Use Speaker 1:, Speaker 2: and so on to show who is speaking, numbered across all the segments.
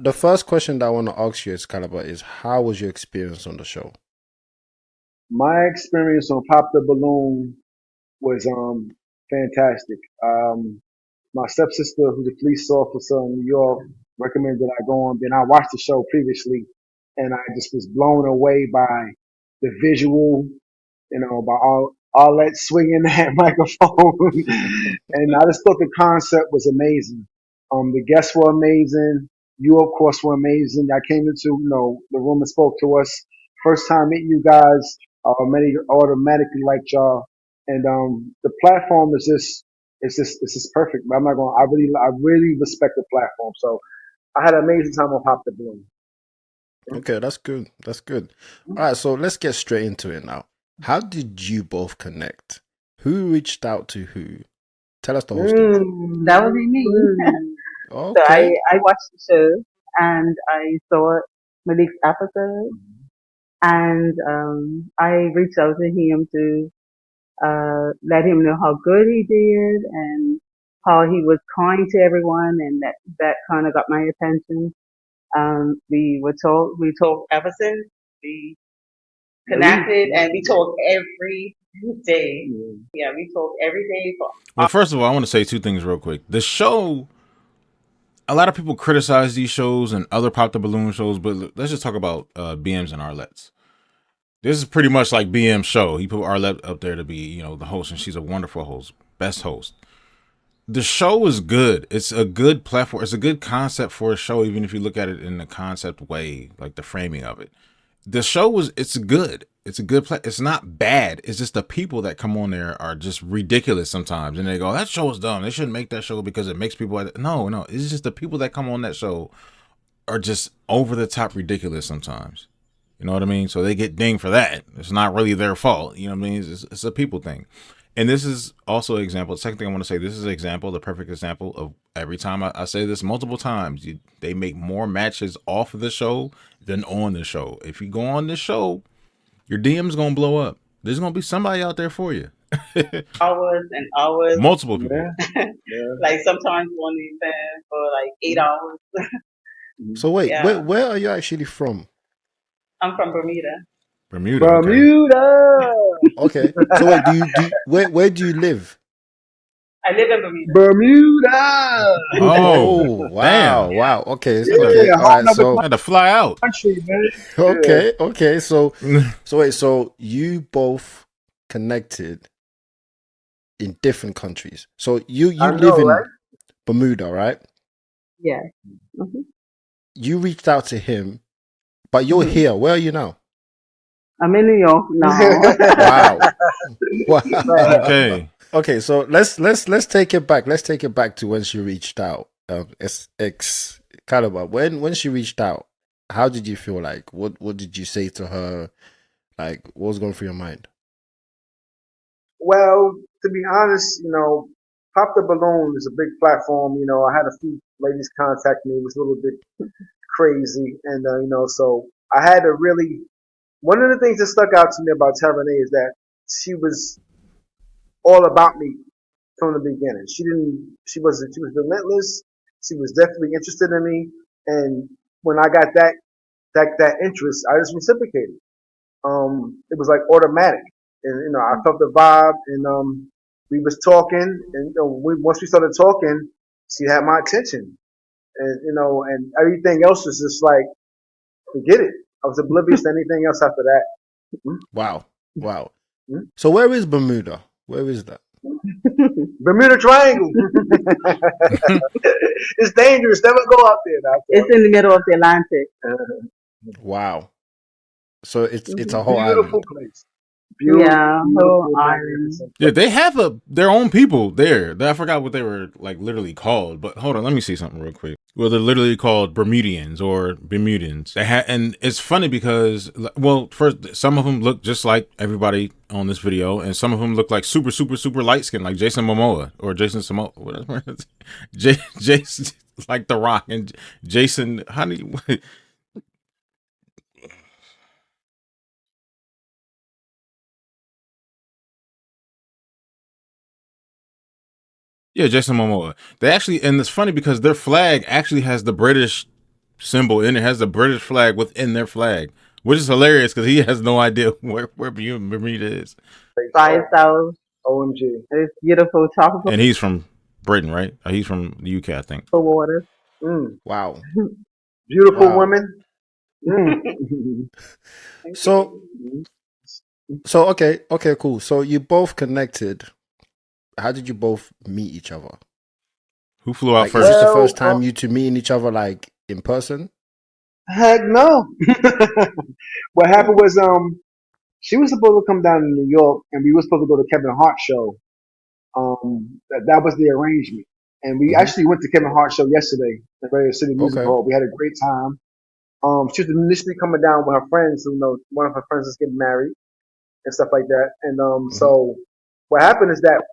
Speaker 1: the first question that I want to ask you, Excalibur, is how was your experience on the show?
Speaker 2: My experience on Pop the Balloon was fantastic. My stepsister, who's a police officer in New York, recommended I go on. Then I watched the show previously, and I just was blown away by the visual, by Arlette swinging that microphone, and I just thought the concept was amazing. The guests were amazing. You, of course, were amazing. I came into, the room and spoke to us. First time meeting you guys, many automatically liked y'all, and the platform is just, it's just perfect. I'm not going. I really respect the platform. So I had an amazing time on Pop the Balloon.
Speaker 1: Okay, that's good. That's good. All right, so let's get straight into it now. How did you both connect? Who reached out to who? Tell us the whole story.
Speaker 3: That would be me. So
Speaker 1: Okay.
Speaker 3: I watched the show and I saw Malik's episode and I reached out to him to let him know how good he did and how he was kind to everyone, and that kind of got my attention. We talked ever since we connected, and we talk every day. Yeah, we talk every day for
Speaker 4: Well, first of all, I want to say two things real quick. The show, a lot of people criticize these shows and other Pop the Balloon shows, but let's just talk about BM's and Arlette's. This is pretty much like BM's show. He put Arlette up there to be, the host, and she's a wonderful host, best host. The show is good. It's a good platform. It's a good concept for a show, even if you look at it in the concept way, like the framing of it. The show it's good. It's a good play. It's not bad. It's just the people that come on there are just ridiculous sometimes, and they go, "That show is dumb. They shouldn't make that show because it makes people." No, no. It's just the people that come on that show are just over the top ridiculous sometimes. You know what I mean? So they get dinged for that. It's not really their fault. You know what I mean? It's a people thing. And this is also an example. The second thing I want to say, this is an example, the perfect example of every time I say this multiple times, they make more matches off of the show than on the show. If you go on the show, your DM's going to blow up. There's going to be somebody out there for you.
Speaker 3: hours and hours.
Speaker 4: Multiple people.
Speaker 2: Yeah.
Speaker 3: Like sometimes one event for like 8 hours.
Speaker 1: So wait,
Speaker 3: Yeah.
Speaker 1: where are you actually from?
Speaker 3: I'm from Bermuda.
Speaker 4: Bermuda. Okay.
Speaker 2: Bermuda.
Speaker 1: Okay. So wait, where do you live?
Speaker 3: I live in Bermuda.
Speaker 2: Bermuda.
Speaker 4: Oh,
Speaker 1: wow,
Speaker 4: damn.
Speaker 1: wow. Okay,
Speaker 2: Yeah,
Speaker 1: okay. All right. So
Speaker 4: I had to fly out.
Speaker 2: country, man.
Speaker 1: okay, okay. So wait, so you both connected in different countries. So you
Speaker 2: I
Speaker 1: live
Speaker 2: know,
Speaker 1: in
Speaker 2: right?
Speaker 1: Bermuda, right?
Speaker 3: Yeah. hmm
Speaker 1: You reached out to him, but you're
Speaker 3: Mhm.
Speaker 1: here. Where are you now?
Speaker 3: I'm in New York now.
Speaker 1: Wow. Wow.
Speaker 4: Okay.
Speaker 1: Okay, so let's take it back. Let's take it back to when she reached out. Excalibur. When she reached out, how did you feel? Like, what did you say to her? Like, what was going through your mind?
Speaker 2: Well, to be honest, Pop the Balloon is a big platform. I had a few ladies contact me. It was a little bit crazy. And, so I had to really, one of the things that stuck out to me about Tavernet is that she was all about me from the beginning. She was relentless. She was definitely interested in me. And when I got that interest, I just reciprocated. It was like automatic, and I felt the vibe, and we was talking, and once we started talking, she had my attention, and and everything else was just like forget it. I was oblivious to anything else after that.
Speaker 1: Wow, wow.
Speaker 2: Mm-hmm.
Speaker 1: So where is Bermuda? Where is that?
Speaker 2: Bermuda Triangle. It's dangerous. Never go out there. Now.
Speaker 3: It's in the middle of the Atlantic.
Speaker 1: Wow. So it's a
Speaker 3: hmm
Speaker 1: whole
Speaker 2: Beautiful
Speaker 1: island.
Speaker 2: place.
Speaker 3: Yeah, whole
Speaker 2: Beautiful,
Speaker 3: island.
Speaker 2: magnificent
Speaker 4: Yeah,
Speaker 2: place.
Speaker 4: they have their own people there. I forgot what they were like literally called, but hold on, let me see something real quick. Well, they're literally called Bermudians or Bermudians. And it's funny because, well, first some of them look just like everybody on this video, and some of them look like super, super, super light skin, like Jason Momoa or Jason Samoa, whatever. Jason, like The Rock, and Jason. How do you? Yeah, Jason Momoa. They actually, and it's funny because their flag actually has the British symbol and it has the British flag within their flag, which is hilarious because he has no idea where Bermuda is.
Speaker 3: By itself.
Speaker 2: OMG.
Speaker 3: It's beautiful tropical
Speaker 4: And he's from Britain, right? He's from the UK, I think.
Speaker 3: water.
Speaker 1: Wow.
Speaker 2: Beautiful
Speaker 1: Wow.
Speaker 2: women.
Speaker 1: So okay, cool. So you both connected. How did you both meet each other?
Speaker 4: Who flew out
Speaker 1: Like,
Speaker 4: first?
Speaker 1: is this the first time you two meeting each other like in person?
Speaker 2: Heck no. What happened was she was supposed to come down to New York and we were supposed to go to Kevin Hart's show. That was the arrangement. And we actually went to Kevin Hart's show yesterday at Radio City Music Hall. We had a great time. She was initially coming down with her friends, one of her friends is getting married and stuff like that. And so what happened is that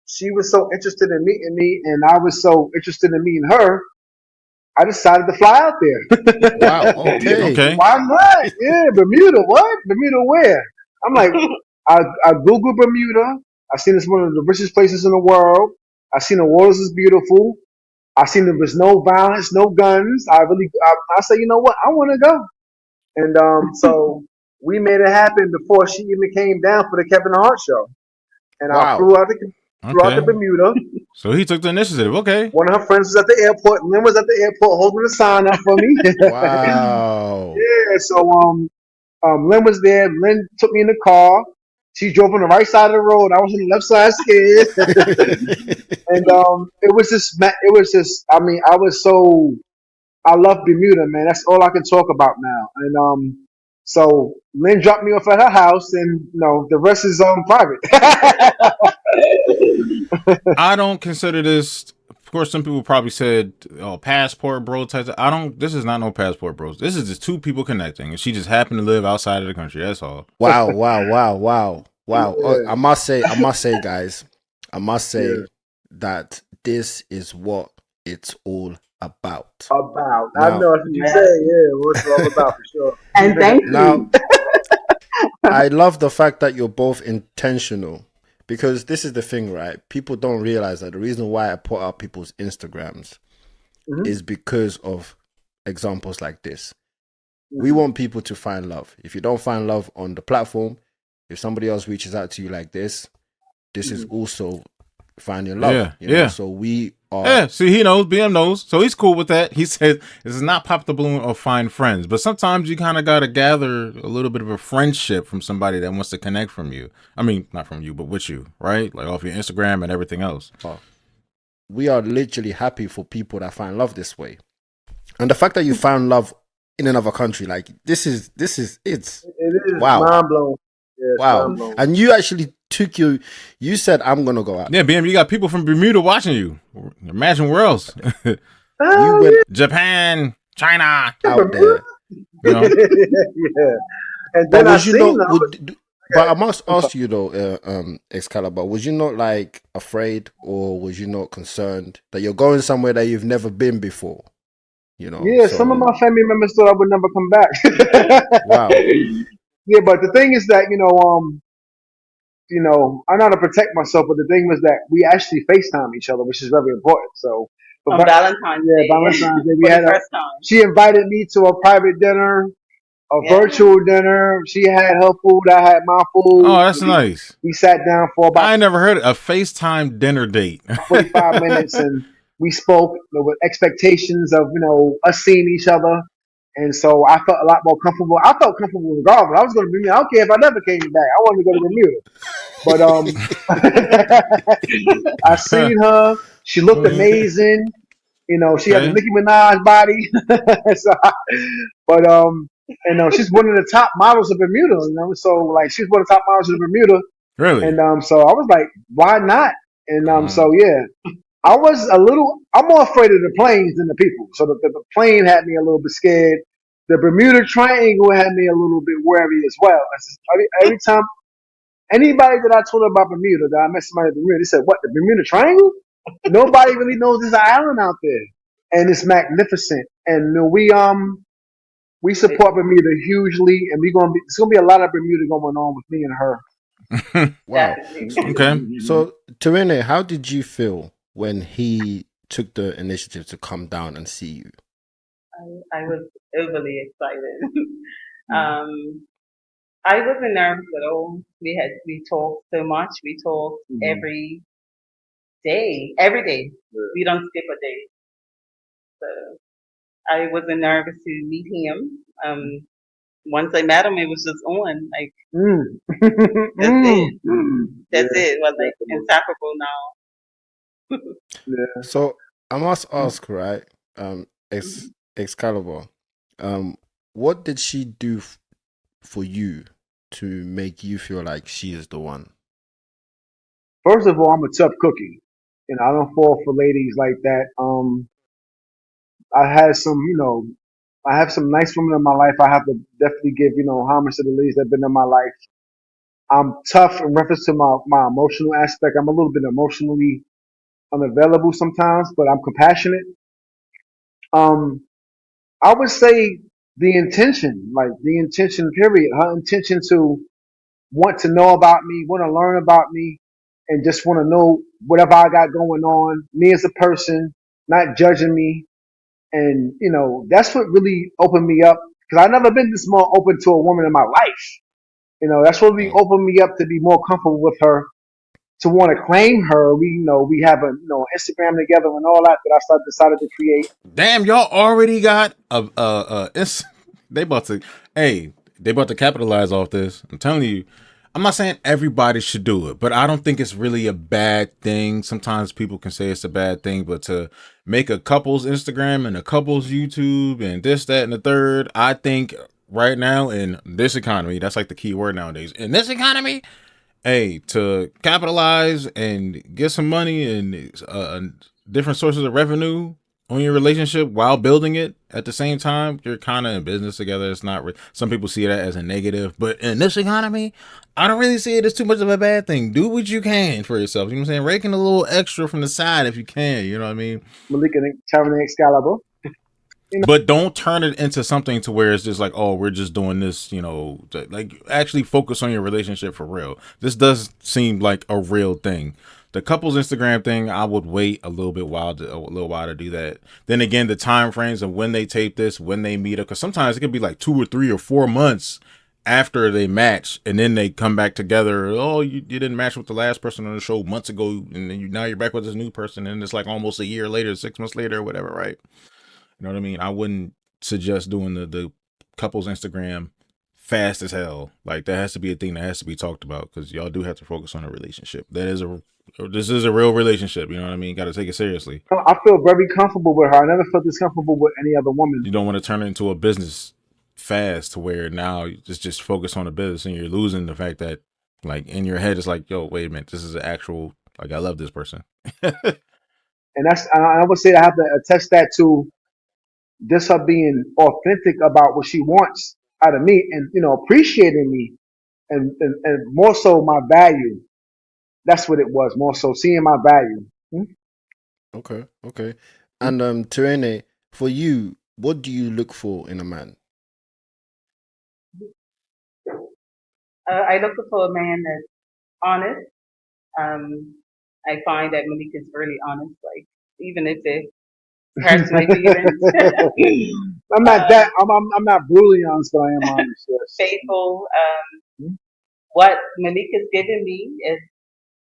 Speaker 2: she was so interested in meeting me and I was so interested in meeting her, I decided to fly out there.
Speaker 1: Wow. Okay.
Speaker 2: Why not? Yeah, Bermuda. What? Bermuda where? I'm like, I Googled Bermuda. I seen it's one of the richest places in the world. I seen the waters is beautiful. I seen there was no violence, no guns. I said, you know what? I want to go. And so we made it happen before she even came down for the Kevin Hart show. And I flew out to Bermuda.
Speaker 4: So he took the initiative. Okay.
Speaker 2: One of her friends was at the airport. Lynn was at the airport holding a sign up for me.
Speaker 1: Wow.
Speaker 2: Yeah. So Lynn was there. Lynn took me in the car. She drove on the right side of the road. I was on the left side, scared. And it was just. I mean, I love Bermuda, man. That's all I can talk about now. And so Lynn dropped me off at her house, and the rest is private.
Speaker 4: I don't consider this. Of course, some people probably said, "Oh, passport bro." Type. I don't. This is not no passport bros. This is just two people connecting, and she just happened to live outside of the country. That's all.
Speaker 1: Wow. Yeah. I must say, guys, that this is what it's all about.
Speaker 2: Now, I know what you say. Yeah, what's it all about for sure.
Speaker 3: And thank you.
Speaker 1: Now, I love the fact that you're both intentional. Because this is the thing, right? People don't realize that the reason why I put out people's Instagrams is because of examples like this. We want people to find love. If you don't find love on the platform, if somebody else reaches out to you like this is also finding love.
Speaker 4: Yeah.
Speaker 1: So we are.
Speaker 4: Yeah, see, he knows. BM knows. So he's cool with that. He says this is not pop the balloon or find friends. But sometimes you kind of got to gather a little bit of a friendship from somebody that wants to connect from you. I mean, not from you, but with you, right? Like off your Instagram and everything else.
Speaker 1: We are literally happy for people that find love this way. And the fact that you found love in another country, like it is wow.
Speaker 2: Mind blowing. Yeah,
Speaker 1: wow.
Speaker 2: mind blowing.
Speaker 1: And you actually you said, I'm going to go out.
Speaker 4: Yeah, BM, you got people from Bermuda watching you. Imagine where else.
Speaker 1: You went
Speaker 4: Japan, China.
Speaker 1: out there.
Speaker 2: Yeah. And then
Speaker 1: but I must ask you though, Excalibur, was you not like afraid or was you not concerned that you're going somewhere that you've never been before?
Speaker 2: Yeah, some of my family members thought I would never come back.
Speaker 1: Wow.
Speaker 2: Yeah, but the thing is that, I know how to protect myself, but the thing was that we actually FaceTime each other, which is very important. So
Speaker 3: on Valentine's Day.
Speaker 2: Valentine's Day. We had she invited me to a private dinner, virtual dinner. She had her food, I had my food.
Speaker 4: Oh, that's nice.
Speaker 2: We sat down for about
Speaker 4: I never heard a FaceTime dinner date.
Speaker 2: 45 minutes and we spoke with expectations of, us seeing each other. And so I felt a lot more comfortable. I felt comfortable regardless. I was going to be, I don't care if I never came back. I wanted to go to Bermuda. But I seen her. She looked amazing. She had a Nicki Minaj body. She's one of the top models of Bermuda. So like she's one of the top models of Bermuda.
Speaker 4: Really?
Speaker 2: And so I was like, why not? And so yeah. I'm more afraid of the planes than the people. So the plane had me a little bit scared. The Bermuda Triangle had me a little bit wary as well. Every time, anybody that I told about Bermuda, that I met somebody at Bermuda, they said, what, the Bermuda Triangle? Nobody really knows there's an island out there. And it's magnificent. And we support Bermuda hugely, and there's gonna be a lot of Bermuda going on with me and her.
Speaker 1: Wow.
Speaker 4: Okay.
Speaker 1: So Terene, how did you feel when he took the initiative to come down and see you?
Speaker 3: I was overly excited. I wasn't nervous at all. We talked so much. We talked every day. Every day. We don't skip a day. So I wasn't nervous to meet him. Once I met him, it was just on. Like that's it. That's it. It was like inseparable now.
Speaker 1: So I must ask, right? Excalibur, what did she do for you to make you feel like she is the one?
Speaker 2: First of all, I'm a tough cookie, and I don't fall for ladies like that. I had some, I have some nice women in my life. I have to definitely give, homage to the ladies that have been in my life. I'm tough in reference to my emotional aspect. I'm a little bit emotionally unavailable sometimes, but I'm compassionate. Um, I would say the intention, period. Her intention to want to know about me, want to learn about me, and just want to know whatever I got going on, me as a person, not judging me. And, that's what really opened me up because I've never been this more open to a woman in my life. That's what really opened me up to be more comfortable with her, to want to claim her. We have a, Instagram together and all that I decided to create.
Speaker 4: Damn, y'all already got it's they about to they about to capitalize off this. I'm telling you, I'm not saying everybody should do it, but I don't think it's really a bad thing. Sometimes people can say it's a bad thing, but to make a couple's Instagram and a couple's YouTube and this, that, and the third, I think right now in this economy, that's like the key word nowadays. In this economy, to capitalize and get some money and different sources of revenue on your relationship while building it at the same time, you're kind of in business together. It's not some people see that as a negative, but in this economy, I don't really see it as too much of a bad thing. Do what you can for yourself. You know what I'm saying? Raking a little extra from the side if you can. You know what I mean?
Speaker 2: Malik and Terminator Excalibur.
Speaker 4: But don't turn it into something to where it's just like, oh, we're just doing this, like actually focus on your relationship for real. This does seem like a real thing. The couple's Instagram thing, I would wait a little while to do that. Then again, the time frames of when they tape this, when they meet up, because sometimes it could be like 2 or 3 or 4 months after they match, and then they come back together. Oh, you didn't match with the last person on the show months ago, and then now you're back with this new person, and it's like almost a year later, 6 months later, or whatever, right? You know what I mean? I wouldn't suggest doing the couple's Instagram fast as hell. Like that has to be a thing that has to be talked about because y'all do have to focus on a relationship. This is a real relationship. You know what I mean? Got to take it seriously.
Speaker 2: I feel very comfortable with her. I never felt this comfortable with any other woman.
Speaker 4: You don't want to turn it into a business fast to where now you just focus on the business and you're losing the fact that like in your head it's like, yo, wait a minute, this is an actual, like, I love this person.
Speaker 2: And I would say I have to attest that to just her being authentic about what she wants out of me and, appreciating me and more so my value. That's what it was, more so seeing my value.
Speaker 1: Okay. And Terene, for you, what do you look for in a man?
Speaker 3: I look for a man that's honest. I find that Malik is really honest. Like even if it hurts my feelings.
Speaker 2: I'm not that. I'm not brutally honest, but I am honest. Yes.
Speaker 3: Faithful. What Malik has given me is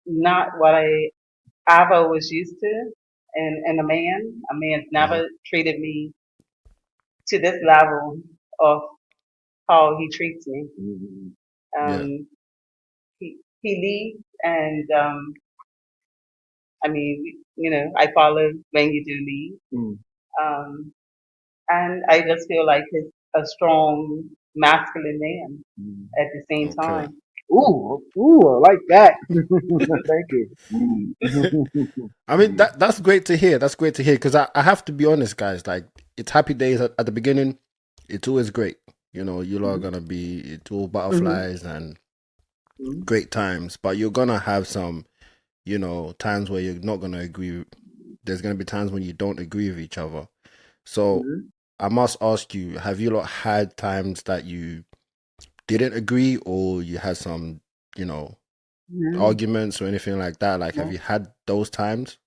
Speaker 3: not what I've always used to. And a man. A man's never treated me to this level of how he treats me. He leads and I mean, I follow when you do lead. And I just feel like he's a strong masculine man at the same time.
Speaker 2: Ooh, I like that. Thank you.
Speaker 1: I mean, that's great to hear. That's great to hear because I have to be honest, guys. Like, it's happy days at the beginning. It's always great. You are gonna be, it's all butterflies and great times. But you're gonna have some, times where you're not gonna agree. There's gonna be times when you don't agree with each other. So I must ask you: have you lot had times that you didn't agree, or you had some, arguments or anything like that? Like, have you had those times?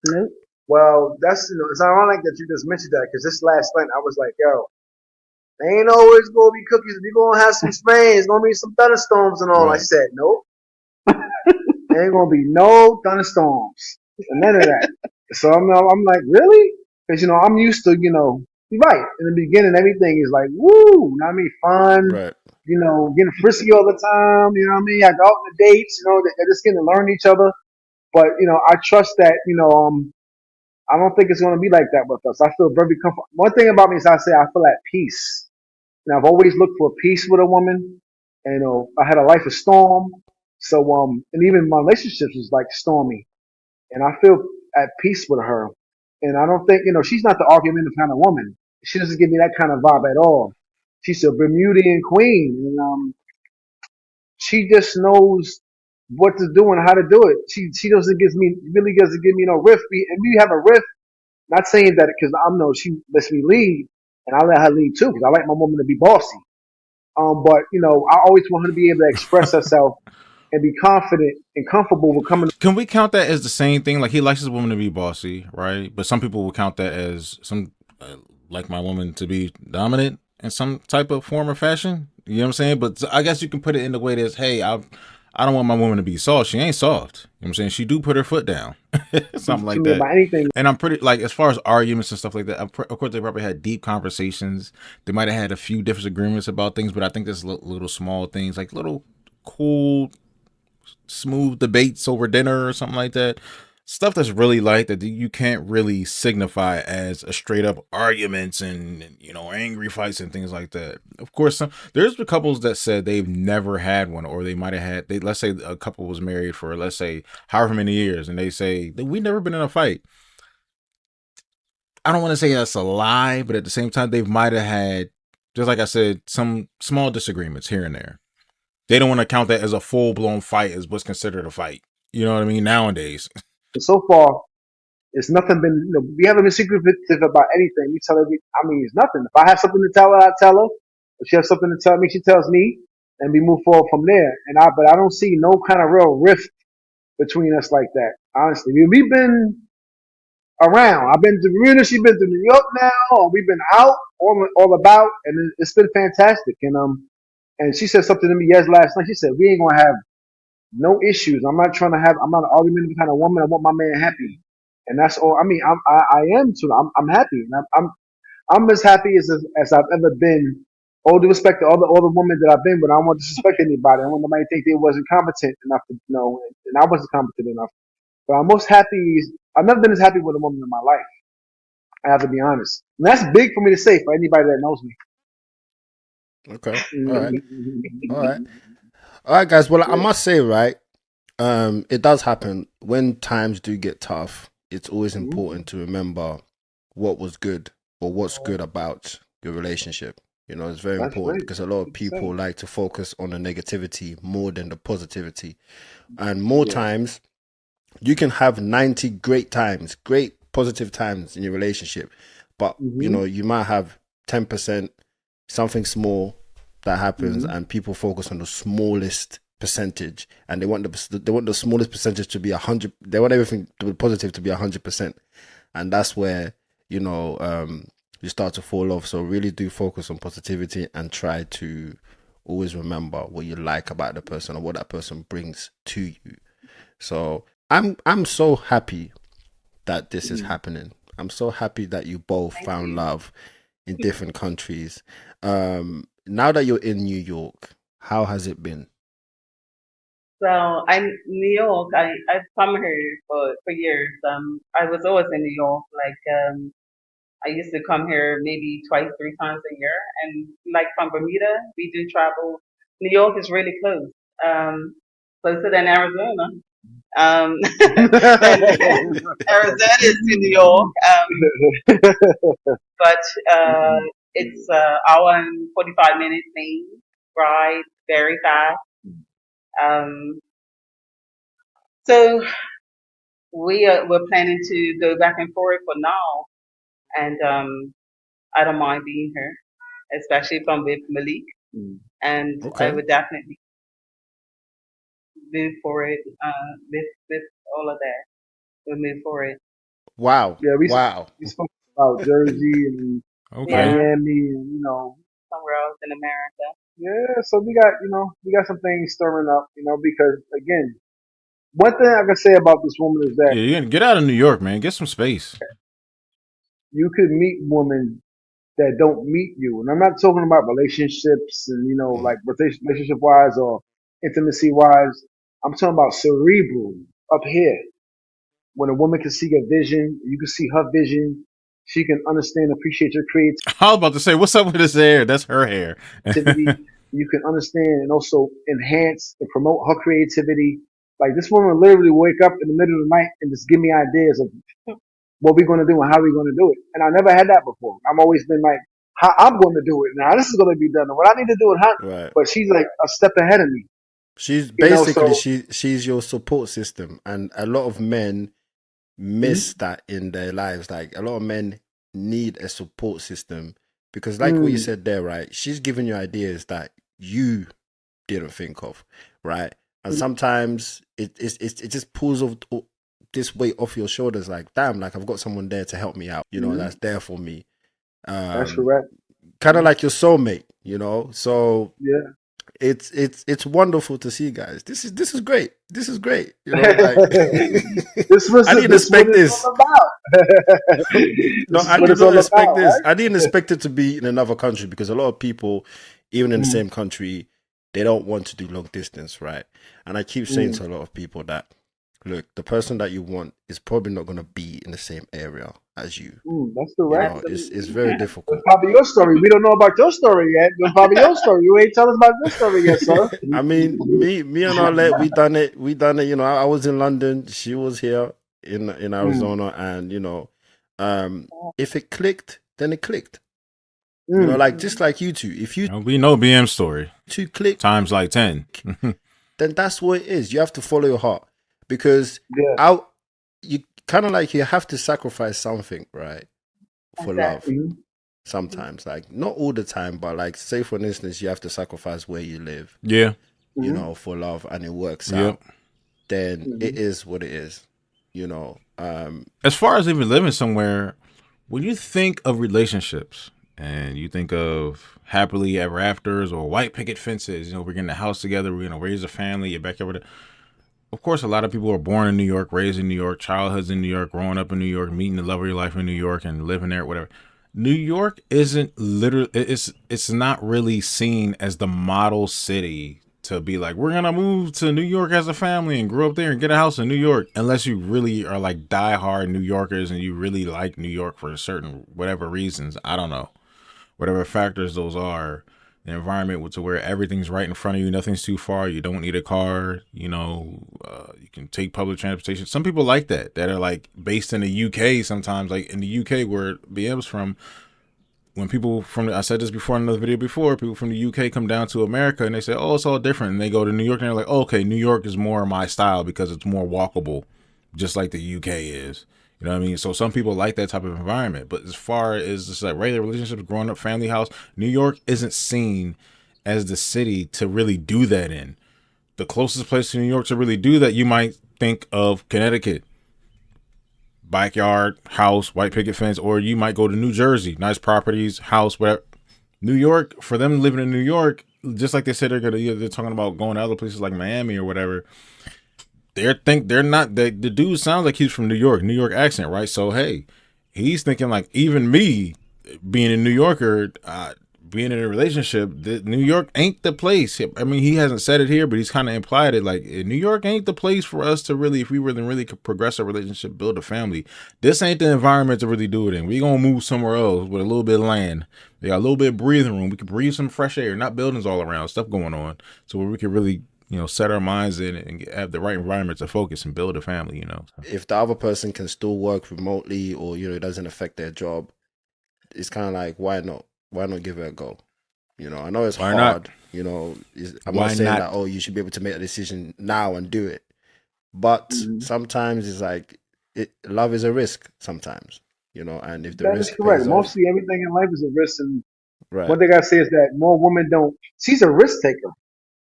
Speaker 3: Nope.
Speaker 2: Well, it's ironic that you just mentioned that because this last night I was like, yo, they ain't always gonna be cookies. You're gonna have some rain. It's gonna be some thunderstorms and all. I
Speaker 1: Right.
Speaker 2: said, nope, there ain't gonna be no thunderstorms and none of that. So I'm like, really? Because I'm used to you're right. In the beginning, everything is like, woo, you know what I mean, fun.
Speaker 1: Right.
Speaker 2: Getting frisky all the time. You know what I mean? I go out on the dates. They're just getting to learn each other. But I trust that. I don't think it's going to be like that with us. I feel very comfortable. One thing about me is I feel at peace. I've always looked for peace with a woman. And, I had a life of storm. So, and even my relationships was like stormy. And I feel at peace with her. And I don't think, she's not the argumentative kind of woman. She doesn't give me that kind of vibe at all. She's a Bermudian queen. And, she just knows what to do and how to do it. She really doesn't give me no riff. And we have a riff. Not saying that because she lets me lead, and I let her lead too because I like my woman to be bossy. But I always want her to be able to express herself and be confident and comfortable with coming.
Speaker 4: Can we count that as the same thing? Like he likes his woman to be bossy, right? But some people will count that as like my woman to be dominant in some type of form or fashion. You know what I'm saying? But I guess you can put it in the way that's, hey, I don't want my woman to be soft. She ain't soft. You know what I'm saying? She do put her foot down. Something like that.
Speaker 2: About anything.
Speaker 4: And I'm pretty, like, as far as arguments and stuff like that, of course, they probably had deep conversations. They might have had a few disagreements about things, but I think there's little small things, like little cool, smooth debates over dinner or something like that. Stuff that's really light that you can't really signify as a straight up arguments and angry fights and things like that. Of course, there's the couples that said they've never had one, or they might have had. Let's say a couple was married for, let's say, however many years, and they say that we've never been in a fight. I don't want to say that's a lie, but at the same time, they might have had, just like I said, some small disagreements here and there. They don't want to count that as a full blown fight as what's considered a fight. You know what I mean? Nowadays.
Speaker 2: So far, it's nothing been. We haven't been secretive about anything. We tell her. It's nothing. If I have something to tell her, I tell her. If she has something to tell me, she tells me, and we move forward from there. But I don't see no kind of real rift between us like that. Honestly, we've been around. I've been to Bermuda. She's been to New York now. We've been out all about, and it's been fantastic. And she said something to me last night. She said, "We ain't gonna have no issues. I'm not an argumentative kind of woman. I want my man happy, and that's all. I am too. I'm happy, and I'm as happy as I've ever been. All due respect to all the women that I've been with, I don't want to disrespect anybody. I want nobody to think they wasn't competent enough to and I wasn't competent enough. But I'm most happy. I've never been as happy with a woman in my life. I have to be honest. And that's big for me to say for anybody that knows me.
Speaker 1: Okay. All right, guys. Well, I must say, right, it does happen when times do get tough. It's always important to remember what was good or what's good about your relationship. It's very important because a lot of people like to focus on the negativity more than the positivity. And more times, you can have 90 great positive times in your relationship, but you might have 10% something small that happens, and people focus on the smallest percentage, and they want the smallest percentage to be 100. They want everything to be positive to be 100%, and that's where you start to fall off. So really do focus on positivity and try to always remember what you like about the person or what that person brings to you. So I'm so happy that this is happening. I'm so happy that you both found love in different countries. Now that you're in New York, how has it been?
Speaker 3: So I'm New York. I've come here for years. I was always in New York. I used to come here maybe twice, three times a year. And like from Bermuda, we do travel. New York is really close, closer than Arizona. Than Arizona is to New York. But it's hour and 45 minutes thing, ride, very fast. Um, so we're planning to go back and forth for now, and I don't mind being here, especially if I'm with Malik, and I
Speaker 1: Okay.
Speaker 3: would definitely move for it with all of that. We'll move for it.
Speaker 1: Wow.
Speaker 2: Yeah,
Speaker 1: Wow.
Speaker 2: we spoke about Jersey and
Speaker 4: Okay.
Speaker 3: Yeah,
Speaker 2: Miami, and
Speaker 3: somewhere else in America.
Speaker 2: yeah. So we got some things stirring up, because again, one thing I can say about this woman is that
Speaker 4: Yeah, you get out of New York, man. Get some space.
Speaker 2: you could meet women that don't meet you, and I'm not talking about relationships and like relationship wise or intimacy wise. I'm talking about cerebral up here. When a woman can see your vision, you can see her vision. She can understand, appreciate your
Speaker 4: I was about to say, what's up with this hair? That's her hair.
Speaker 2: creativity. You can understand and also enhance and promote her creativity. Like this woman literally wake up in the middle of the night and just give me ideas of what we're going to do and how we're going to do it. And I never had that before. I've always been like, how I'm going to do it. Now this is going to be done. And what I need to do and how.
Speaker 1: Right.
Speaker 2: But she's like a step ahead of me.
Speaker 1: She's basically
Speaker 2: So
Speaker 1: she's your support system, and a lot of men miss that in their lives. Like a lot of men need a support system because, like what you said there, right? She's giving you ideas that you didn't think of, right? And sometimes it just pulls off this weight off your shoulders. Like, damn, like I've got someone there to help me out. That's there for me.
Speaker 2: that's correct.
Speaker 1: Kind of like your soulmate. So
Speaker 2: Yeah.
Speaker 1: it's wonderful to see, guys. This is great. This is great. Like
Speaker 2: I
Speaker 1: didn't expect this. No, I did not expect this.
Speaker 2: Right?
Speaker 1: I didn't expect it to be in another country because a lot of people, even in the same country, they don't want to do long distance, right? And I keep saying to a lot of people that, look, the person that you want is probably not going to be in the same area as you.
Speaker 2: That's correct.
Speaker 1: It's very difficult.
Speaker 2: That's probably your story. We don't know about your story yet. That's probably your story. You ain't tell us about your story yet, sir.
Speaker 1: I mean, me and Arlette, we done it. I was in London. She was here in Arizona, and if it clicked, then it clicked. Like just like you two. If
Speaker 4: we know BM's story.
Speaker 1: two click
Speaker 4: Times like 10.
Speaker 1: then that's what it is. You have to follow your heart because you kind of like you have to sacrifice something, right, for love. Sometimes, like not all the time, but like say for instance, you have to sacrifice where you live.
Speaker 4: Yeah.
Speaker 1: For love, and it works out. Then it is what it is.
Speaker 4: As far as even living somewhere, when you think of relationships and you think of happily ever afters or white picket fences, we're getting a house together, we're gonna raise a family, you're back over there. Of course, a lot of people are born in New York, raised in New York, childhoods in New York, growing up in New York, meeting the love of your life in New York and living there, whatever. New York isn't literally, it's not really seen as the model city to be like, we're going to move to New York as a family and grow up there and get a house in New York. Unless you really are like diehard New Yorkers and you really like New York for certain, whatever reasons, I don't know, whatever factors those are. The environment to where everything's right in front of you, nothing's too far, you don't need a car, you can take public transportation. Some people like that are like based in the UK sometimes, like in the UK where BM's from. When people I said this before in another video before, people from the UK come down to America and they say, oh, it's all different. And they go to New York and they're like, oh, okay, New York is more my style because it's more walkable, just like the UK is. You know what I mean? So some people like that type of environment. But as far as just like regular relationships, growing up, family house, New York isn't seen as the city to really do that in. The closest place to New York to really do that, you might think of Connecticut. Backyard, house, white picket fence, or you might go to New Jersey, nice properties, house, whatever. New York, for them living in New York, just like they said they're talking about going to other places like Miami or whatever. The dude sounds like he's from New York accent, right? So hey, he's thinking like even me being a New Yorker, being in a relationship, New York ain't the place. I mean, he hasn't said it here, but he's kind of implied it. Like New York ain't the place for us to really, if we really could progress a relationship, build a family. This ain't the environment to really do it in. We gonna move somewhere else with a little bit of land. They got a little bit of breathing room. We can breathe some fresh air, not buildings all around, stuff going on, so where we can really set our minds in and have the right environment to focus and build a family,
Speaker 1: If the other person can still work remotely or, it doesn't affect their job, it's kind of like, why not? Why not give it a go? I know it's
Speaker 4: Why
Speaker 1: hard.
Speaker 4: not?
Speaker 1: I'm not saying that, you should be able to make a decision now and do it. But sometimes it's like, love is a risk sometimes, and if the
Speaker 2: that
Speaker 1: risk
Speaker 2: is correct.
Speaker 1: pays
Speaker 2: Mostly everything in life is a risk. And
Speaker 1: right.
Speaker 2: one thing I say is that more women she's a risk taker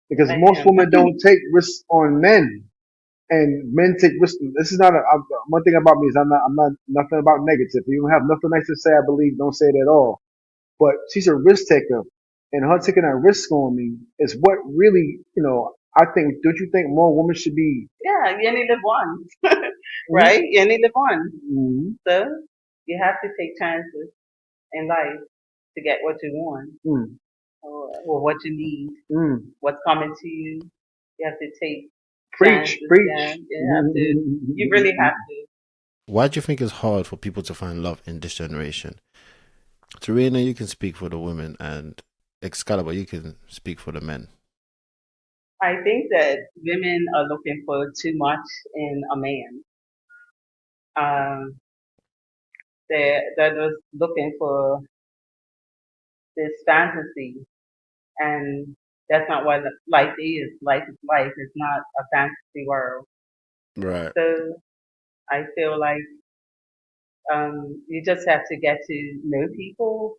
Speaker 2: because most women don't take risks on men. And men take risks. This is not one thing about me is I'm not nothing about negative. If you don't have nothing nice to say, I believe, don't say it at all. But she's a risk taker, and her taking that risk on me is what really, I think. Don't you think more women should be?
Speaker 3: Yeah, you only live once, right? You only live once.
Speaker 2: Mm-hmm.
Speaker 3: So you have to take chances in life to get what you want
Speaker 2: Mm.
Speaker 3: or what you need,
Speaker 2: Mm.
Speaker 3: what's coming to you. You have to take
Speaker 2: Preach,
Speaker 3: chances. Yeah,
Speaker 2: preach.
Speaker 3: you have to. You really have to.
Speaker 1: Why do you think it's hard for people to find love in this generation? Serena, you can speak for the women, and Excalibur, you can speak for the men.
Speaker 3: I think that women are looking for too much in a man. Um, they're just looking for this fantasy, and that's not what life is. Life is life. It's not a fantasy world.
Speaker 1: Right.
Speaker 3: So I feel like you just have to get to know people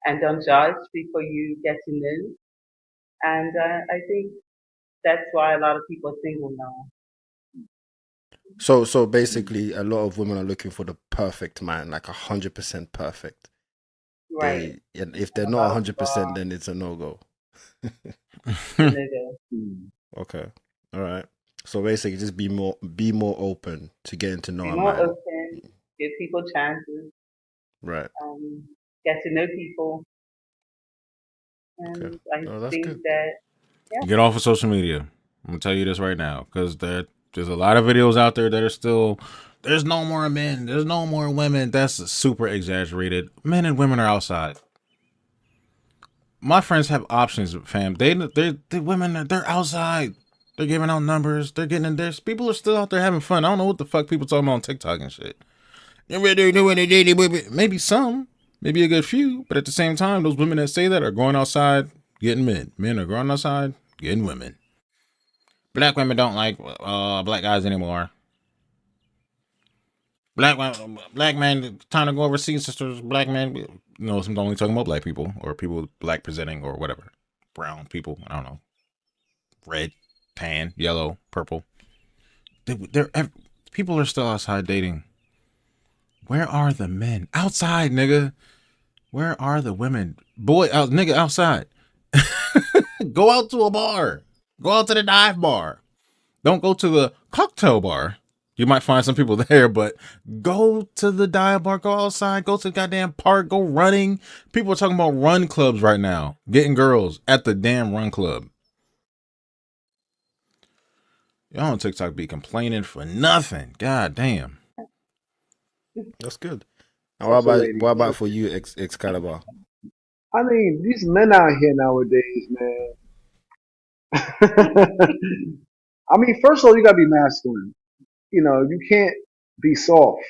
Speaker 3: and don't judge before you get to know. And I think that's why a lot of people are single now.
Speaker 1: So basically, a lot of women are looking for the perfect man, like 100% perfect.
Speaker 3: Right.
Speaker 1: And if they're
Speaker 3: A
Speaker 1: not
Speaker 3: lot of
Speaker 1: 100%, then it's a no go.
Speaker 3: niggas.
Speaker 1: Okay. All right. So basically, just be more open to getting to know
Speaker 3: Be
Speaker 1: a
Speaker 3: more
Speaker 1: man.
Speaker 3: open, give people chances,
Speaker 1: Right.
Speaker 3: get to know people.
Speaker 1: Okay.
Speaker 3: And I
Speaker 1: Oh, that's
Speaker 3: think
Speaker 1: good.
Speaker 3: that, yeah.
Speaker 4: Get off of social media. I'm gonna tell you this right now, because there's a lot of videos out there that are still. There's no more men. There's no more women. That's super exaggerated. Men and women are outside. My friends have options, fam. They women. They're outside. They're giving out numbers. They're getting in there. People are still out there having fun. I don't know what the fuck people talking about on TikTok and shit. Maybe some, maybe a good few, but at the same time, those women that say that are going outside getting men. Men are going outside getting women. Black women don't like black guys anymore. Black men trying to go overseas, sisters. Black men, I'm only talking about black people or people black presenting or whatever. Brown people, I don't know. Red, tan, yellow, purple. People are still outside dating. Where are the men? Outside, nigga. Where are the women? Nigga, outside. Go out to a bar. Go out to the dive bar. Don't go to the cocktail bar. You might find some people there, but go to the dive bar. Go outside. Go to the goddamn park. Go running. People are talking about run clubs right now. Getting girls at the damn run club. Y'all on TikTok be complaining for nothing. God damn.
Speaker 1: That's good. And
Speaker 2: Also, lady.
Speaker 1: what about for you, Excalibur?
Speaker 2: I mean, these men out here nowadays, man. I mean, first of all, you gotta be masculine. You can't be soft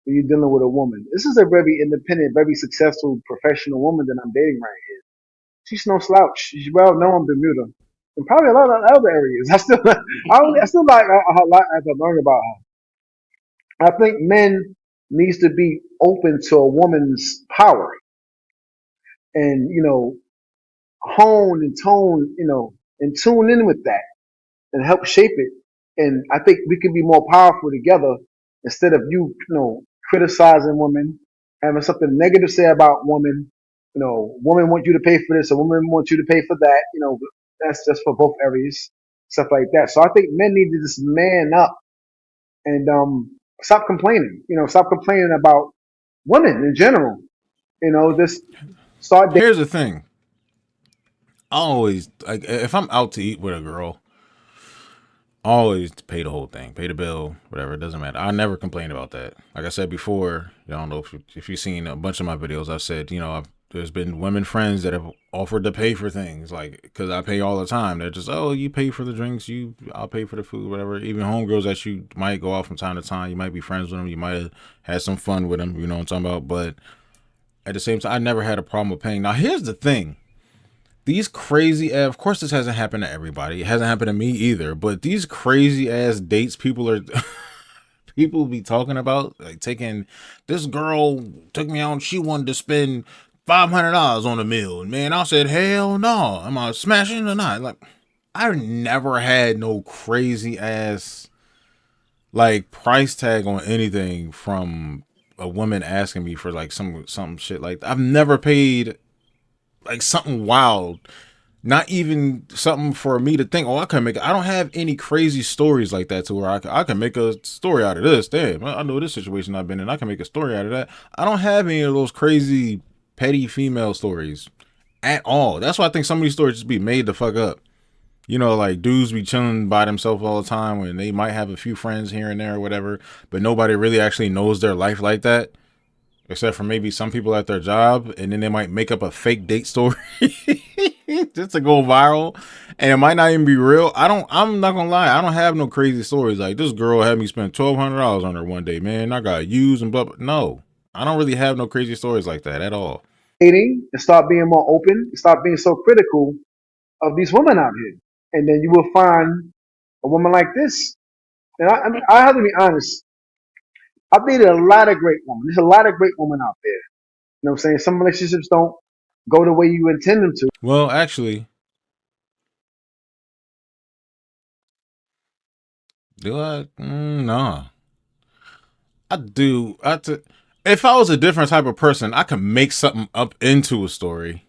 Speaker 2: when you're dealing with a woman. This is a very independent, very successful professional woman that I'm dating right here. She's no slouch. She's well known in Bermuda, and probably a lot of other areas. I still like a lot as I learn about her. I think men needs to be open to a woman's power, and hone and tone, and tune in with that and help shape it. And I think we can be more powerful together instead of criticizing women, having something negative to say about women. Women want you to pay for this, a woman wants you to pay for that. That's just for both areas, stuff like that. So I think men need to just man up and stop complaining. Stop complaining about women in general. Just start dating.
Speaker 4: Here's the thing. I always, like, if I'm out to eat with a girl, always pay the whole thing, pay the bill, whatever. It doesn't matter. I never complain about that. Like I said before, I don't know if you've seen a bunch of my videos. I've said, there's been women friends that have offered to pay for things, like, because I pay all the time. They're just, oh, you pay for the drinks, I'll pay for the food, whatever. Even homegirls that you might go out from time to time, you might be friends with them, you might have had some fun with them, you know what I'm talking about. But at the same time, I never had a problem with paying. Now, here's the thing. These crazy, of course, this hasn't happened to everybody. It hasn't happened to me either. But these crazy ass dates people be talking about, like, taking, this girl took me out and she wanted to spend $500 on a meal. And man, I said, hell no. Am I smashing or not? Like, I've never had no crazy ass like price tag on anything from a woman asking me for like some shit like that. I've never paid like something wild. Not even something for me to think, oh, I can make it. I don't have any crazy stories like that to where I can make a story out of this. Damn, I know this situation I've been in. I can make a story out of that. I don't have any of those crazy, petty female stories at all. That's why I think some of these stories just be made the fuck up. You know, like dudes be chilling by themselves all the time when they might have a few friends here and there or whatever, but nobody really actually knows their life like that. Except for maybe some people at their job, and then they might make up a fake date story just to go viral, and it might not even be real. I'm not gonna lie, I don't have no crazy stories like this girl had me spend $1,200 on her one day, man. I got used and blah blah. No, I don't really have no crazy stories like that at all.
Speaker 2: Dating and start being more open, and start being so critical of these women out here, and then you will find a woman like this. And I mean, I have to be honest. I've dated a lot of great women. There's a lot of great women out there. You know what I'm saying? Some relationships don't go the way you intend them to.
Speaker 4: Well, actually, do I? Nah, I do. If I was a different type of person, I could make something up into a story.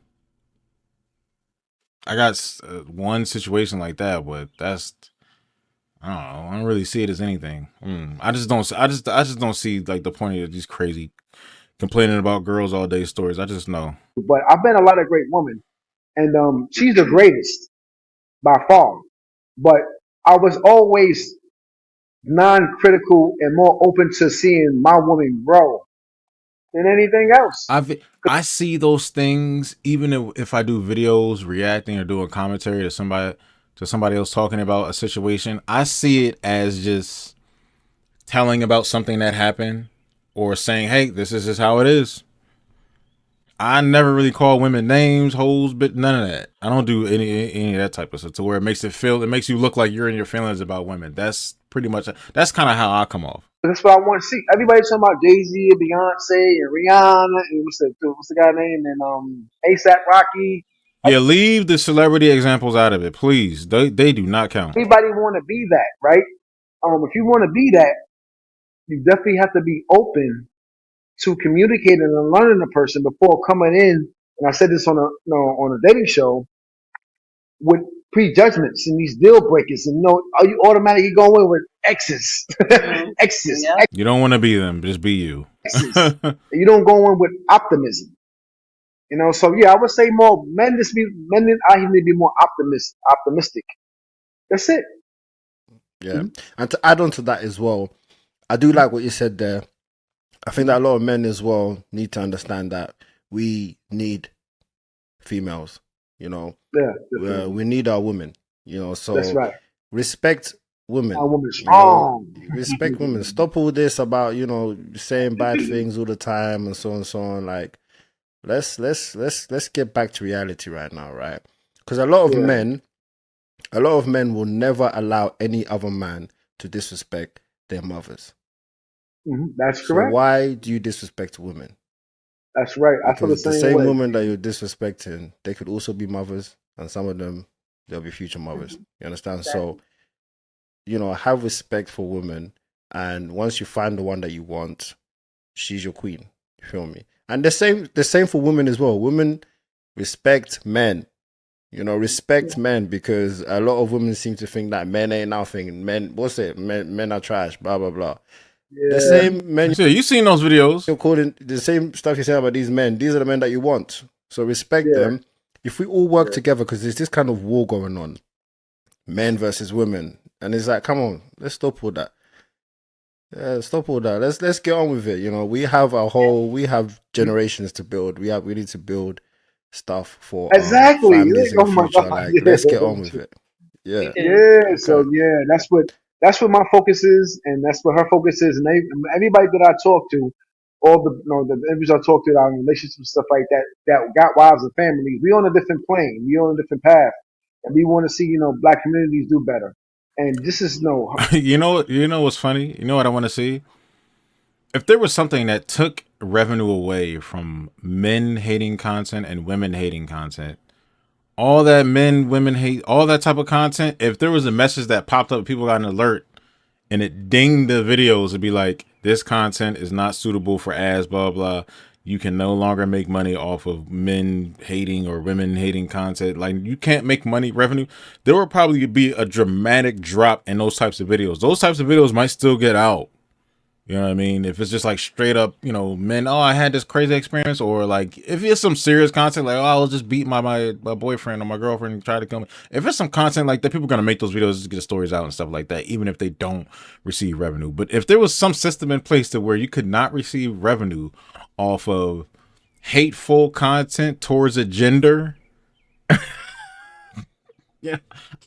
Speaker 4: I got one situation like that, but that's I don't know. I don't really see it as anything. I just don't. I just don't see like the point of these crazy complaining about girls all day stories. I just know.
Speaker 2: But I've met a lot of great women, and she's the greatest by far. But I was always non-critical and more open to seeing my woman grow than anything else.
Speaker 4: I see those things even if I do videos reacting or doing commentary to somebody else talking about a situation. I see it as just telling about something that happened or saying, hey, this is just how it is. I never really call women names, hoes, but none of that. I don't do any of that type of stuff to where it makes you look like you're in your feelings about women. That's pretty much, that's kind of how I come off.
Speaker 2: That's what I want to see. Everybody talking about Jay-Z and Beyonce and Rihanna and what's the guy name and ASAP Rocky.
Speaker 4: Yeah, leave the celebrity examples out of it, please. They do not count.
Speaker 2: Everybody want to be that, right? If you want to be that, you definitely have to be open to communicating and learning a person before coming in. And I said this on a dating show with prejudgments and these deal breakers. And are you automatically going with exes? Exes.
Speaker 3: Yeah.
Speaker 4: You don't want to be them. Just be you.
Speaker 2: Exes. You don't go in with optimism. So yeah, I would say more men. Men I need to be more optimistic. That's it.
Speaker 1: Yeah, and to add on to that as well, I do like what you said there. I think that a lot of men as well need to understand that we need females.
Speaker 2: Yeah,
Speaker 1: we need our women. So
Speaker 2: that's right.
Speaker 1: Respect women.
Speaker 2: Our women strong.
Speaker 1: Respect women. Stop all this about saying bad things all the time and so on and so on. Like, let's get back to reality right now, right? Because a lot of men will never allow any other man to disrespect their mothers.
Speaker 2: That's correct.
Speaker 1: So why do you disrespect women?
Speaker 2: That's right. I feel the same way.
Speaker 1: Women that you're disrespecting, they could also be mothers, and some of them they'll be future mothers. You understand?
Speaker 2: Exactly.
Speaker 1: So, have respect for women, and once you find the one that you want, she's your queen. You feel me? And the same for women as well. Women respect men. Respect men, because a lot of women seem to think that men ain't nothing. Men are trash, blah, blah, blah.
Speaker 2: Yeah.
Speaker 1: The same men.
Speaker 4: You seen those videos.
Speaker 1: You're calling the same stuff you say about these men. These are the men that you want. So respect them. If we all work together, because there's this kind of war going on, men versus women. And it's like, come on, let's stop all that. Yeah, stop all that. Let's get on with it. We have generations to build. We need to build stuff for
Speaker 2: exactly.
Speaker 1: families in the future. Like, let's get on with it. Yeah.
Speaker 2: Yeah. So yeah, that's what my focus is, and that's what her focus is. And everybody that I talk to, all the individuals I talk to, our relationships and stuff like that got wives and families. We on a different plane. We on a different path, and we want to see black communities do better. And this is
Speaker 4: you know what's funny? You know what I want to see? If there was something that took revenue away from men hating content and women hating content, all that men, women hate, all that type of content. If there was a message that popped up, people got an alert, and it dinged the videos, it'd be like, this content is not suitable for ads, blah blah. You can no longer make money off of men hating or women hating content. Like, you can't make money revenue. There will probably be a dramatic drop in those types of videos. Those types of videos might still get out. You know what I mean? If it's just like straight up, you know, men, oh, I had this crazy experience, or like if it's some serious content, like, oh, I'll just beat my boyfriend or my girlfriend and try to come. If it's some content like that, people are gonna make those videos to get the stories out and stuff like that, even if they don't receive revenue. But if there was some system in place to where you could not receive revenue off of hateful content towards a gender, yeah,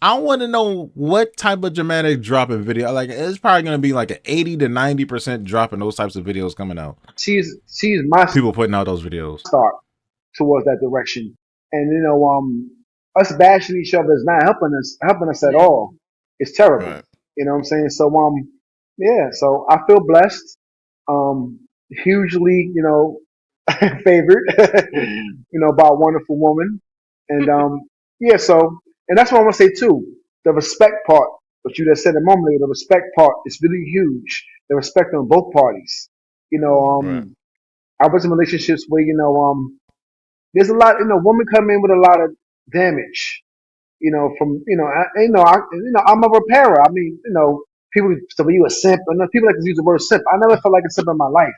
Speaker 4: I want to know what type of dramatic drop in video. Like, it's probably going to be like an 80 to 90% drop in those types of videos coming out.
Speaker 2: She's my
Speaker 4: People putting out those videos.
Speaker 2: start towards that direction, and us bashing each other is not helping us at all. It's terrible.
Speaker 1: Right.
Speaker 2: You know what I'm saying? So yeah. So I feel blessed. Hugely, favored, by a wonderful woman, and yeah. So, and that's what I want to say too. The respect part, what you just said a moment ago, the respect part is really huge. The respect on both parties.
Speaker 1: Right.
Speaker 2: I was in relationships where there's a lot. Women come in with a lot of damage. From I'm a repairer. I mean, people say, well, you a simp, and people like to use the word simp. I never felt like a simp in my life.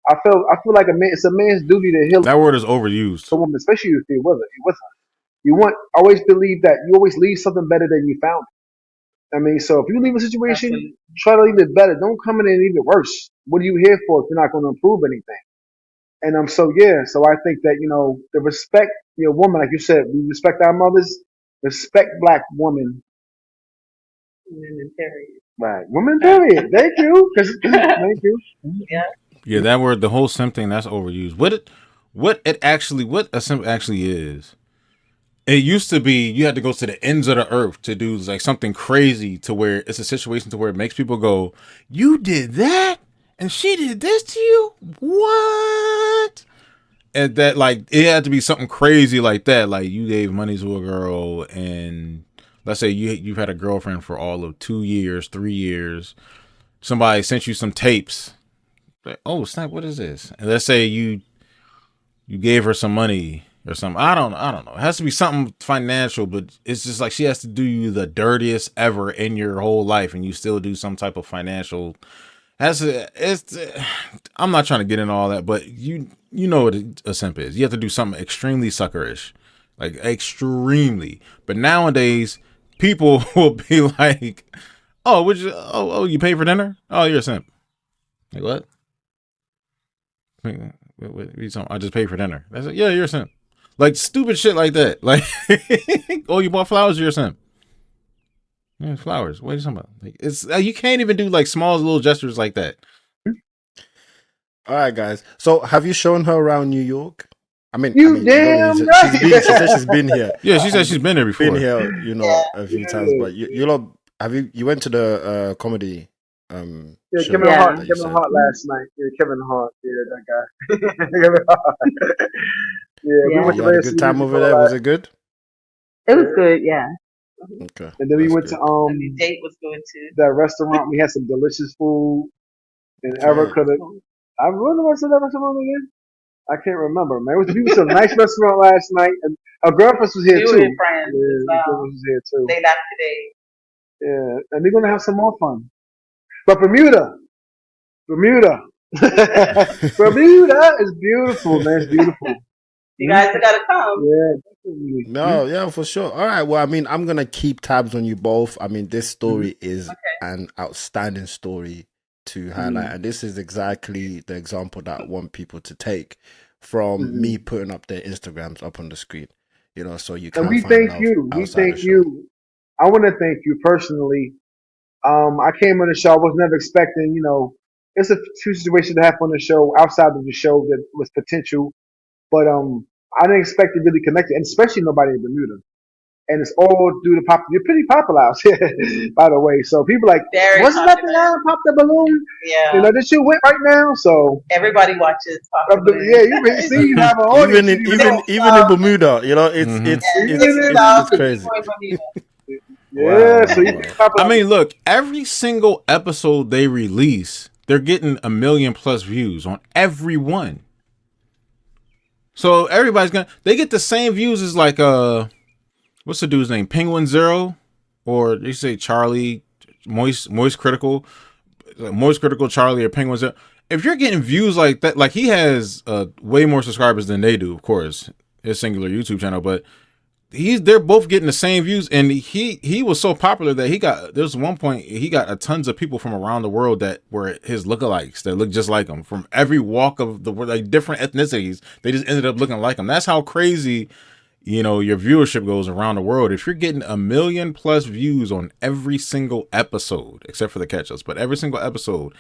Speaker 2: I feel like it's a man's duty to heal
Speaker 4: That word is overused.
Speaker 2: a woman, especially if you're with her. Always believe that you always leave something better than you found it. I mean, so if you leave a situation,
Speaker 3: Absolutely.
Speaker 2: try to leave it better. Don't come in and leave it worse. What are you here for if you're not going to improve anything? And so yeah, so I think that the respect your woman, like you said, we respect our mothers, respect black women,
Speaker 3: Women, period.
Speaker 2: right? Women, period. Thank you, thank you.
Speaker 3: Yeah.
Speaker 4: Yeah, that word, the whole simp thing, that's overused. What a simp actually is. It used to be you had to go to the ends of the earth to do like something crazy to where it's a situation to where it makes people go, you did that? And she did this to you? What? And that, like, it had to be something crazy like that. Like, you gave money to a girl, and let's say you've had a girlfriend for all of 2 years, 3 years. Somebody sent you some tapes. Like, oh snap, what is this? And let's say you gave her some money or something. I don't know. It has to be something financial, but it's just like she has to do you the dirtiest ever in your whole life, and you still do some type of financial. I'm not trying to get into all that, but you know what a simp is. You have to do something extremely suckerish, like extremely. But nowadays, people will be like, "Oh, you pay for dinner? Oh, you're a simp." Like, what? What are you talking? I just paid for dinner. That's it. Yeah, you're a simp. Like, stupid shit like that. Like, oh, you bought flowers? You're a simp. Yeah, flowers. What are you talking about? Like, it's you can't even do like small little gestures like that.
Speaker 1: All right, guys. So, have you shown her around New York? I mean,
Speaker 2: damn
Speaker 1: she
Speaker 2: right.
Speaker 1: said she's been here.
Speaker 4: Yeah, she said she's been there before.
Speaker 1: Been here, a few times. But you went to the comedy
Speaker 2: Yeah,
Speaker 1: show
Speaker 2: Kevin
Speaker 3: Yeah.
Speaker 2: Hart.
Speaker 1: that you
Speaker 2: Kevin
Speaker 1: said?
Speaker 2: Hart last night. Yeah, Kevin Hart. Yeah, that guy. Kevin Hart. Yeah, we
Speaker 3: Yeah.
Speaker 2: went
Speaker 1: You
Speaker 2: to
Speaker 1: had a
Speaker 2: Radio
Speaker 1: good
Speaker 2: City
Speaker 1: time
Speaker 2: Music
Speaker 1: over
Speaker 2: Hall
Speaker 1: there. Was
Speaker 2: last,
Speaker 1: it good?
Speaker 3: It was good. Yeah.
Speaker 1: Okay,
Speaker 2: and then we
Speaker 1: that's
Speaker 2: went
Speaker 1: good.
Speaker 2: to
Speaker 3: And the date was good too.
Speaker 2: that restaurant. We had some delicious food, and
Speaker 1: Okay.
Speaker 2: Erica. I really went to that restaurant again. I can't remember, man. We went to a nice restaurant last night, and our girlfriends was here
Speaker 3: We
Speaker 2: too.
Speaker 3: were with friends
Speaker 2: Yeah,
Speaker 3: as
Speaker 2: our
Speaker 3: well.
Speaker 2: girlfriends was here too.
Speaker 3: They left today.
Speaker 2: Yeah, and they're gonna have some more fun. But Bermuda, Bermuda is beautiful, man. It's beautiful.
Speaker 3: You guys gotta come.
Speaker 2: Yeah, definitely.
Speaker 1: No, yeah, for sure. All right. Well, I mean, I'm gonna keep tabs on you both. I mean, this story is an outstanding story to highlight, and this is exactly the example that I want people to take from me putting up their Instagrams up on the screen. So you can
Speaker 2: And we
Speaker 1: find
Speaker 2: thank
Speaker 1: love
Speaker 2: you. We
Speaker 1: outside the
Speaker 2: thank
Speaker 1: show.
Speaker 2: you. I want to thank you personally. I came on the show. I was never expecting, it's a few situations that happened on the show outside of the show that was potential, but I didn't expect to really connect it, and especially nobody in Bermuda. and it's all due to pop. You're pretty popular out here, by the way. So people like, wasn't that the guy Pop the Balloon?
Speaker 5: Yeah.
Speaker 2: You know, this shit went right now. So
Speaker 5: everybody watches Pop the Balloon.
Speaker 2: yeah, you see, you have an audience.
Speaker 1: even in Bermuda, you know, it's crazy.
Speaker 2: Yeah,
Speaker 1: wow.
Speaker 2: So you
Speaker 4: I mean, look, every single episode they release, they're getting 1 million plus views on every one. So everybody's they get the same views as like what's the dude's name? Penguin Zero, or you say Charlie Moist Critical, Moist Critical Charlie or Penguin Zero. If you're getting views like that, like he has way more subscribers than they do, of course, his singular YouTube channel, but they're both getting the same views, and he was so popular that there's one point he got tons of people from around the world that were his lookalikes that look just like him from every walk of the world, like different ethnicities. They just ended up looking like him. That's how crazy, you know, your viewership goes around the world. If you're getting 1 million plus views on every single episode, except for the catch-ups, but every single episode,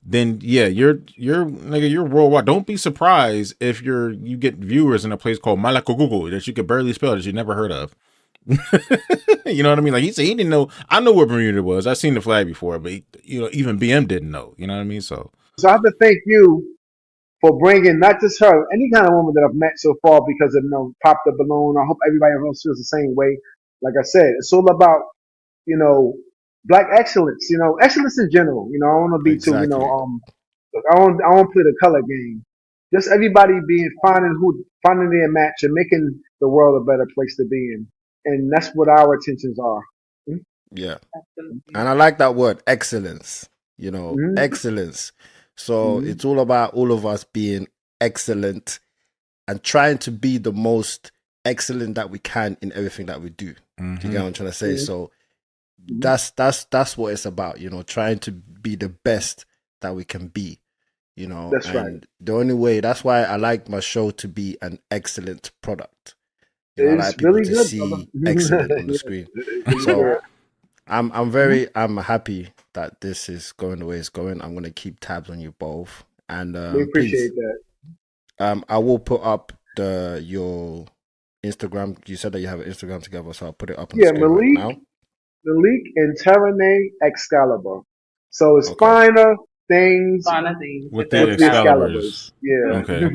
Speaker 4: then yeah, you're worldwide. Don't be surprised if you get viewers in a place called Malakogugo that you could barely spell, that you never heard of. You know what I mean? Like he said, he didn't know. I know where Bermuda was. I've seen the flag before, but even BM didn't know. You know what I mean? So
Speaker 2: I have to thank you for bringing not just her, any kind of woman that I've met so far, because of Pop the Balloon. I hope everybody else feels the same way. Like I said, it's all about Black excellence, excellence in general. I want to be
Speaker 1: exactly.
Speaker 2: Look, I won't play the color game. Just everybody finding their match and making the world a better place to be in, and that's what our intentions are.
Speaker 1: Yeah, and I like that word, excellence. Excellence. So it's all about all of us being excellent and trying to be the most excellent that we can in everything that we do. Do you get what I'm trying to say? So that's what it's about, trying to be the best that we can be,
Speaker 2: That's right.
Speaker 1: The only way, that's why I like my show to be an excellent product. I
Speaker 2: It's
Speaker 1: like people
Speaker 2: really
Speaker 1: to
Speaker 2: good,
Speaker 1: see
Speaker 2: brother.
Speaker 1: excellent on the screen. So I'm happy that this is going the way it's going. I'm gonna keep tabs on you both, and
Speaker 2: we appreciate
Speaker 1: that. I will put up your Instagram. You said that you have an Instagram together, so I'll put it up on the screen right now.
Speaker 2: Malik and Terrene Excalibur. So it's finer things
Speaker 4: with the Excaliburs.
Speaker 2: Yeah.
Speaker 4: Okay.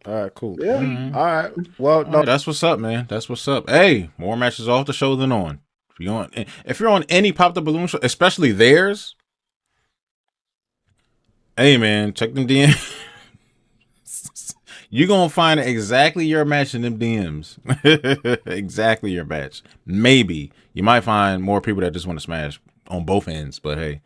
Speaker 1: All right, cool.
Speaker 2: Yeah.
Speaker 1: All right. Well, no,
Speaker 4: that's what's up, man. That's what's up. Hey, more matches off the show than on. If you're on any Pop the Balloon show, especially theirs, hey man, check them DMs. You're gonna find exactly your match in them DMs. Exactly your match. Maybe you might find more people that just want to smash on both ends, but hey,